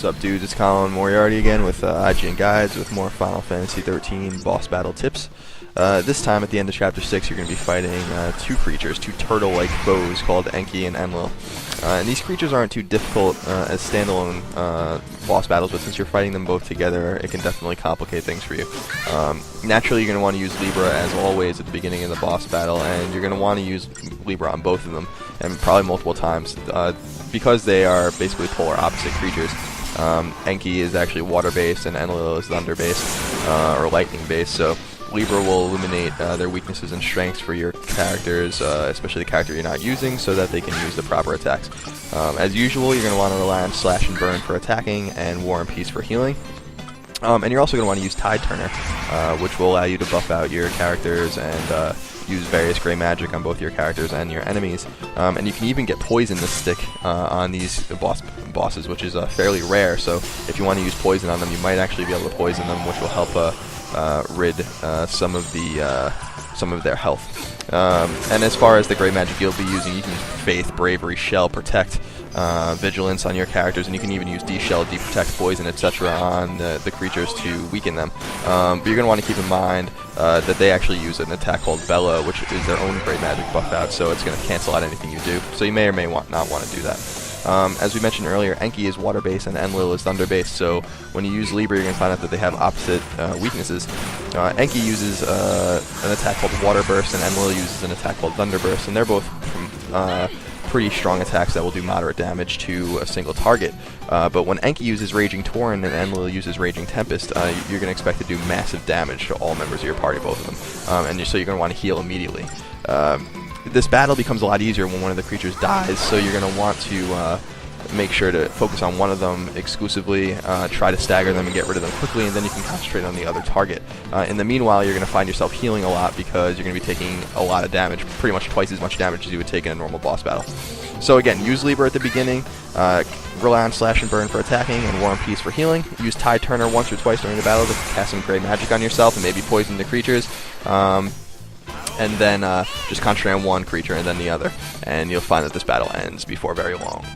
up, dudes? It's Colin Moriarty again with IGN Guides with more Final Fantasy XIII boss battle tips. This time at the end of Chapter 6 you're going to be fighting two creatures, two turtle-like foes called Enki and Enlil. And these creatures aren't too difficult as standalone boss battles, but since you're fighting them both together, it can definitely complicate things for you. Naturally, you're going to want to use Libra as always at the beginning of the boss battle, and you're going to want to use Libra on both of them, and probably multiple times, because they are basically polar opposite creatures. Enki is actually water-based, and Enlil is thunder-based, or lightning-based, so Libra will illuminate their weaknesses and strengths for your characters, especially the character you're not using, so that they can use the proper attacks. As usual, you're going to want to rely on Slash and Burn for attacking, and War and Peace for healing. And you're also going to want to use Tide Turner, which will allow you to buff out your characters and use various gray magic on both your characters and your enemies. And you can even get poison to stick on these bosses, which is fairly rare, so if you want to use poison on them, you might actually be able to poison them, which will help rid some of their health. And as far as the gray magic you'll be using, you can use Faith, Bravery, Shell, Protect, Vigilance on your characters, and you can even use D-Shell, D-Protect, Poison, etc. on the creatures to weaken them. But you're going to want to keep in mind that they actually use an attack called Bellow, which is their own gray magic buff out, so it's going to cancel out anything you do. So you may or may not want to do that. As we mentioned earlier, Enki is water-based and Enlil is thunder-based, so when you use Libra, you're going to find out that they have opposite weaknesses. Enki uses an attack called Water Burst, and Enlil uses an attack called Thunder Burst, and they're both pretty strong attacks that will do moderate damage to a single target. But when Enki uses Raging Torrent and Enlil uses Raging Tempest, you're going to expect to do massive damage to all members of your party, both of them. So you're going to want to heal immediately. This battle becomes a lot easier when one of the creatures dies, so you're going to want to make sure to focus on one of them exclusively, try to stagger them and get rid of them quickly, and then you can concentrate on the other target. In the meanwhile, you're going to find yourself healing a lot because you're going to be taking a lot of damage, pretty much twice as much damage as you would take in a normal boss battle. So again, use Libra at the beginning, rely on Slash and Burn for attacking, and War and Peace for healing. Use Tide Turner once or twice during the battle to cast some gray magic on yourself and maybe poison the creatures. And then just concentrate on one creature and then the other, and you'll find that this battle ends before very long.